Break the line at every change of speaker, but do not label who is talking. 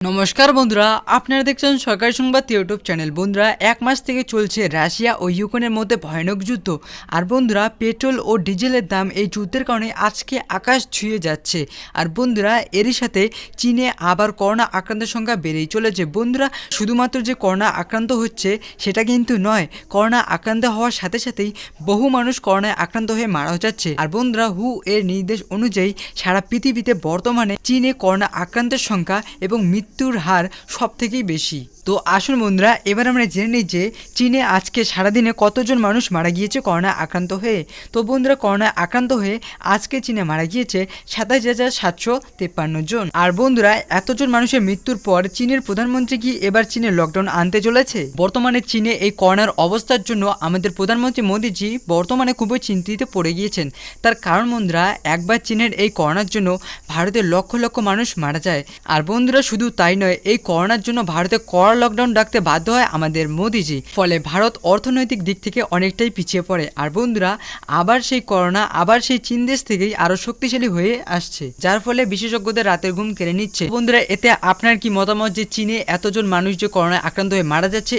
নমস্কার বন্ধুরা, আপনারা দেখছেন সরকারি সংবাদ ইউটিউব চ্যানেল। বন্ধুরা, এক মাস থেকে চলছে রাশিয়া ও ইউক্রেনের মধ্যে ভয়ানক যুদ্ধ। আর বন্ধুরা, পেট্রোল ও ডিজেলের দাম এই যুদ্ধের কারণে আজকে আকাশ ছুঁয়ে যাচ্ছে। আর বন্ধুরা, এরই সাথে চীনে আবার করোনা আক্রান্তের সংখ্যা বেড়েই চলেছে। বন্ধুরা, শুধুমাত্র যে করোনা আক্রান্ত হচ্ছে সেটা কিন্তু নয়, করোনা আক্রান্ত হওয়ার সাথে সাথেই বহু মানুষ করোনায় আক্রান্ত হয়ে মারাও যাচ্ছে। আর বন্ধুরা, হু এর নির্দেশ অনুযায়ী সারা পৃথিবীতে বর্তমানে চীনে করোনা আক্রান্তের সংখ্যা এবং মৃত্যুর হার সব থেকেই বেশি। তো আসুন বন্ধুরা, এবার আমরা জেনে নিই যে চীনে আজকে সারাদিনে কতজন মানুষ মারা গিয়েছে করোনা আক্রান্ত হয়ে। তো বন্ধুরা, করোনা আক্রান্ত হয়ে আজকে চীনে মারা গিয়েছে 27,753 জন। আর বন্ধুরা, এতজন মানুষের মৃত্যুর পর চীনের প্রধানমন্ত্রী কি এবার চীনে লকডাউন আনতে চলেছে? বর্তমানে চীনে এই করোনার অবস্থার জন্য আমাদের প্রধানমন্ত্রী মোদিজি বর্তমানে খুবই চিন্তিত পড়ে গিয়েছেন। তার কারণ বন্ধুরা, একবার চীনের এই করোনার জন্য ভারতের লক্ষ লক্ষ মানুষ মারা যায়। আর বন্ধুরা, শুধু তাই নয়, এই করোনার জন্য ভারতে কড়া লকডাউন ডাকতে বাধ্য হয় আমাদের মোদিজি। ফলে ভারত অর্থনৈতিক দিক থেকে অনেকটাই পিছিয়ে পড়ে। আর বন্ধুরা, আবার সেই করোনা আবার সেই চীন দেশ থেকেই আরো শক্তিশালী হয়ে আসছে, যার ফলে বিশেষজ্ঞদের রাতের ঘুম কেড়ে নিচ্ছে। বন্ধুরা, এতে আপনার কি মতামত যে চীনে এতজন মানুষ যে করোনায় আক্রান্ত হয়ে মারা যাচ্ছে?